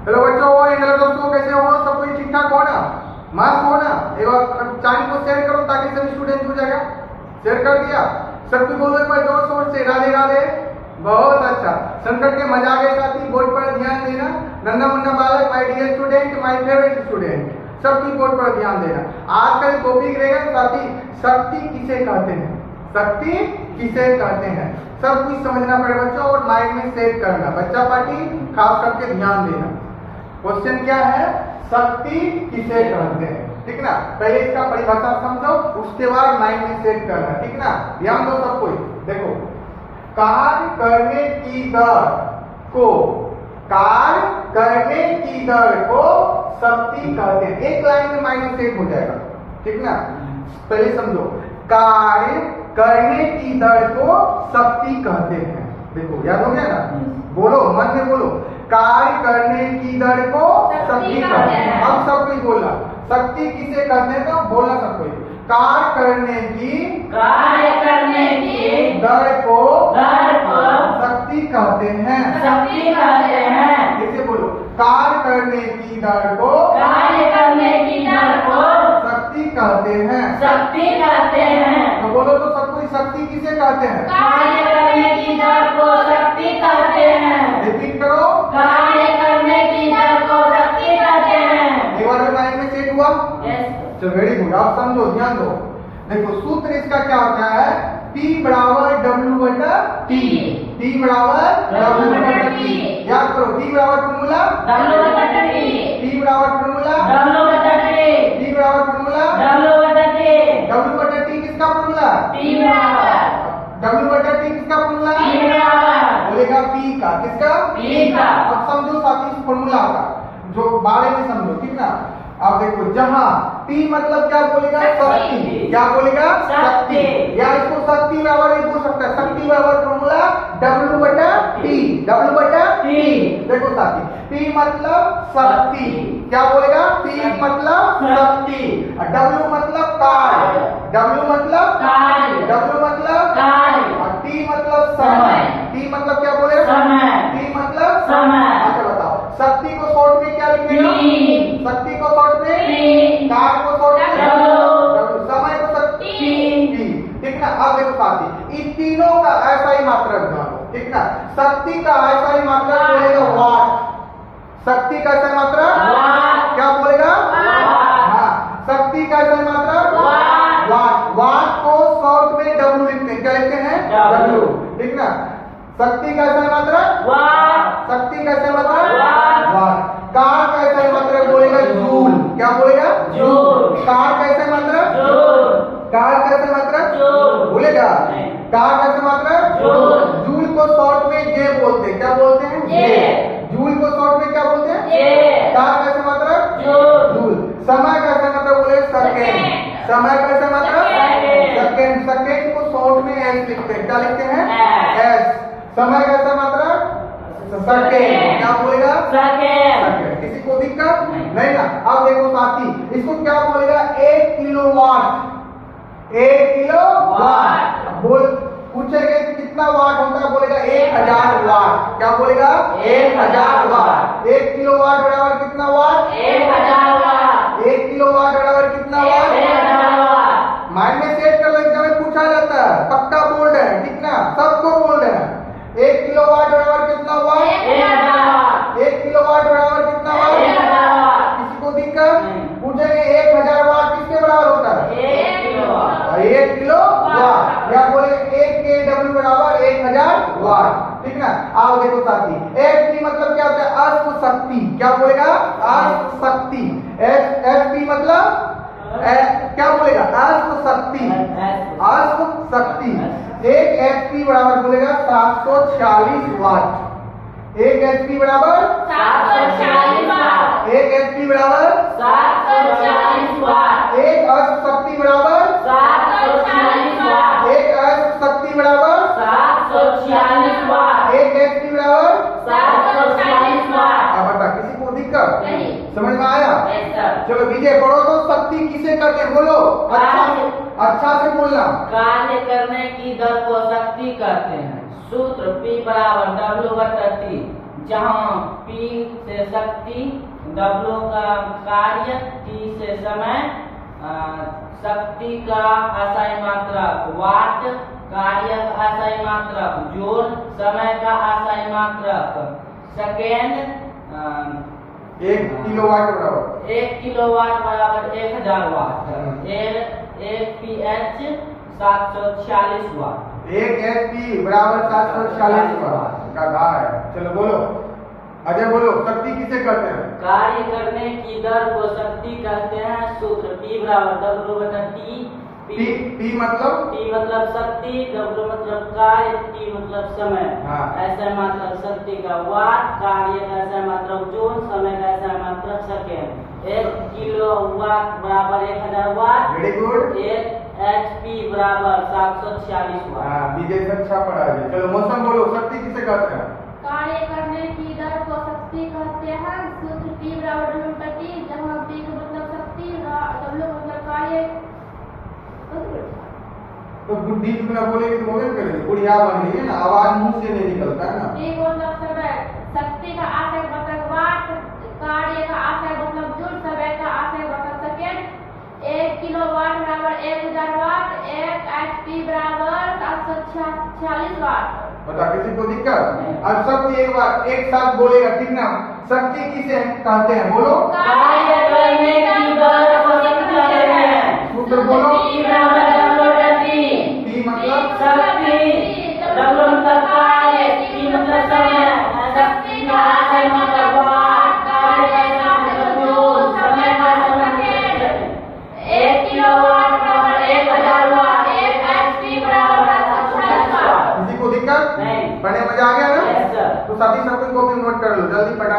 Hello बच्चों, hello दोस्तों, कैसे हो? सब कोई ठीक ठाक हो ना? मस्त हो ना? एक बार चैनल को शेयर करो ताकि सभी स्टूडेंट जुड़ जाएगा। शेयर कर दिया? सबको बोलो एक बार जोर शोर से राधे राधे। बहुत अच्छा, संकट के मजा आ गए साथी। बोर्ड पर ध्यान देना। नन्ना मुन्ना बालक, my dear student, my favourite student, सबकी बोर्ड पर ध्यान देना। आज का टॉपिक रहेगा साथी, शक्ति किसे कहते हैं। शक्ति किसे कहते हैं, सब कुछ समझना पड़ेगा बच्चों और माइंड में सेट करना। बच्चा पार्टी खास करके ध्यान देना। क्वेश्चन क्या है? शक्ति किसे कहते हैं, ठीक ना? पहले इसका परिभाषा समझो, उसके बाद माइंड में सेट करना, ठीक ना? ध्यान दो सब कोई। देखो, कार्य करने की दर को, कार्य करने की दर को शक्ति कहते हैं। एक लाइन में माइंड में सेट हो जाएगा, ठीक ना? पहले समझो, कार्य करने की दर को शक्ति कहते हैं। देखो, याद हो गया ना? बोलो, मन में बोलो, कार्य करने की दर को शक्ति कहते हैं। अब सब कोई बोला, शक्ति किसे कहते हैं, तो बोलना सब कोई। कार्य करने की दर को शक्ति कहते हैं। कैसे बोलो? कार्य करने की दर को शक्ति कहते हैं। तो बोलो तो सब कोई, शक्ति किसे कहते हैं? कार्य करने की दर को शक्ति कहते हैं। रिपीट करो, कार्य करने की दर को शक्ति कहते हैं। एक बार माइंड में सेट हुआ? यस। चलो वेरी गुड, आप समझो, ध्यान दो। देखो, सूत्र इसका क्या होता है? P बराबर W बटा T। T बराबर W बटा T। याद करो, T बराबर फॉर्मूला W बटा T। T बराबर फॉर्मूला W बटा T। T बराबर फॉर्मूला W बटा T। W बटा T किसका फॉर्मूला? T बराबर W बटा T किसका फॉर्मूला? T बराबर बोलेगा P का। किसका? P का। अब समझो साथी इस फॉर्मूला का जो बारे में समझो, ठीक ना? अब देखो, जहां P मतलब क्या बोलेगा? शक्ति। क्या बोलेगा? शक्ति। या इसको शक्ति बराबर नहीं बोल सकता, शक्ति बराबर फॉर्मूला W बटा T। W बटा T। देखो साथी, P मतलब शक्ति, क्या बोलेगा? P मतलब शक्ति, W मतलब कार्य, W मतलब कार्य, W मतलब कार्य, और T मतलब समय। T मतलब क्या बोलेगा? समय। T मतलब समय। अच्छा बताओ, शक्ति को शॉर्ट में क्या लिखेगा? T। शक्ति को शॉर्ट में T। कार्य को शॉर्ट में W। समय को शक्ति T। ठीक ना? अब देखो साथी, इन तीनों का ऐसा ही मात्रक जानो, ठीक ना? शक्ति का ऐसा ही मात्रक बोलेगा वाट। शक्ति का ऐसा मात्रक वाट। क्या बोलेगा? वाट। हाँ, शक्ति का ऐसा मात्रक वाट। वाट। वाट को शॉर्ट में W लिखते हैं, क्या लिखते हैं? W। ठीक ना? शक्ति का ऐसा मात्रक वाट। शक्ति का ऐसा मात्रक वाट। वाट। कार का ऐसा मात्रक बोलेगा जूल। क्या बोलेगा? जूल। कार का ऐसा मात्रक जूल। कार का ऐसा मात्रक जूल। बोलेगा? नहीं। कार का ऐसा मात्रक जूल। जूल को शॉर्ट में जे बोलते हैं, क्या बोलते हैं? जे। जूल को शॉर्ट में क्या बोलते हैं? जे। कार का ऐसा मात्रक जूल। जूल। समय का ऐसा मात्रक बोले सेकंड। समय का ऐसा मात्रक सेकंड। सेकंड को शॉर्ट में एस लिखते हैं, क्या लिखते हैं? एस। समय का ऐसा मात्रक सेकंड, क्या बोलेगा? सेकंड। किसी को दिक्कत नहीं ना? अब देखो साथी, इसको क्या बोलेगा? 1 किलोवाट। 1 किलोवाट। बोल पूछेंगे कितना वाट होता है, बोलेगा 1000 वाट। क्या बोलेगा? 1000 वाट। 1 किलोवाट बराबर कितना वाट? 1000 वाट। 1 किलोवाट बराबर कितना वाट? 1000 वाट। माइंड में सेट कर लो, एग्जाम में पूछा जाता है, पक्का बोल्ड है, ठीक ना? सबको बोल्ड है। 1 किलोवाट बराबर कितना वाट? 1000 वाट। 1 किलोवाट बराबर कितना वाट? 1000 वाट। किसी को दिक्कत? पूछेंगे 1000 वाट किसके बराबर होता है? 1 किलोवाट। 1 kilo watt. या बोले 1 kW बराबर 1000 वाट, ठीक ना? आओ देखो साथी, HP मतलब क्या होता है? अश्व शक्ति। क्या बोलेगा? अश्व शक्ति। HP मतलब क्या बोलेगा? अश्व शक्ति। अश्व शक्ति। 1 HP बराबर बोलेगा 740 वाट। 1 HP बराबर 740 वाट। 1 HP बराबर 740 वाट। 1 अश्व शक्ति बराबर 740 वाट। 1 अश्व शक्ति बराबर 740 वाट। 1 HP बराबर 740 वाट। अब बता, किसी को दिक्कत नहीं। समझ में आया? Yes sir. चलो विजय पढ़ो तो, शक्ति किसे कहते हैं? बोलो अच्छा से बोलना। कार्य करने की दर को शक्ति कहते हैं। सूत्र P बराबर W बटा T। जहाँ P से शक्ति, W का कार्य, T से समय, शक्ति का असाई मात्रक वाट, कार्य का असाई मात्रक जूल, समय का असाई मात्रक सेकेंड, 1 किलोवाट बराबर 1 किलोवाट बराबर 1000 वाट, 1 pH 746 वाट, 1 HP बराबर 746 वाट का कहा है। चलो बोलो, अजय बोलो, शक्ति किसे कहते हैं? कार्य करने की दर को शक्ति कहते हैं। सूत्र P बराबर W बटा T। P मतलब शक्ति, W मतलब कार्य, T मतलब समय। हाँ। ऐसा मात्रक शक्ति का वाट, कार्य का ऐसा मात्रक जूल, समय का ऐसा मात्रक सेकेंड। 1 किलो वाट बराबर 1000 वाट। Very good. 1 HP बराबर 746 वाट। हाँ, विजय से अच्छा पढ़ा है। चलो मौसम बोलो, शक्ति किसे कहते हैं? कार्य करने की दर को शक्ति कहते हैं। सूत्र P बराबर W बटा T, जहाँ P का मतलब शक्ति, W मतलब कार्य। तो बुद्धि बिना बोलेगी तो बोले करेंगे, बुढ़िया बन गई है ना, आवाज मुंह से नहीं निकलता है ना। T मतलब समय, शक्ति का आशय मतलब वाट, कार्य का आशय मतलब जूल, समय का आशय मतलब सेकेंड। 1 किलोवाट बराबर 1000 वाट, 1 HP बराबर 746 वाट। बता, किसी को दिक्कत? अब सब एक बार एक साथ बोलेगा, ठीक ना? शक्ति किसे कहते हैं? बोलो। कार्य करने की दर को शक्ति कहते हैं। सूत्र बोलो। P बराबर W बटा T। P मतलब शक्ति, W मतलब कार्य, T मतलब समय, शक्ति का आशय मतलब वाट, कार्य का आशय मतलब जूल, समय का आशय मतलब सेकेंड। 1 किलोवाट बराबर 1000 वाट, 1 HP बराबर 746 वाट। किसी को दिक्कत? नहीं। पढ़ने मजा आ गया ना? Yes, sir. तो साथी सब कॉपी नोट कर लो, जल्दी पढ़ा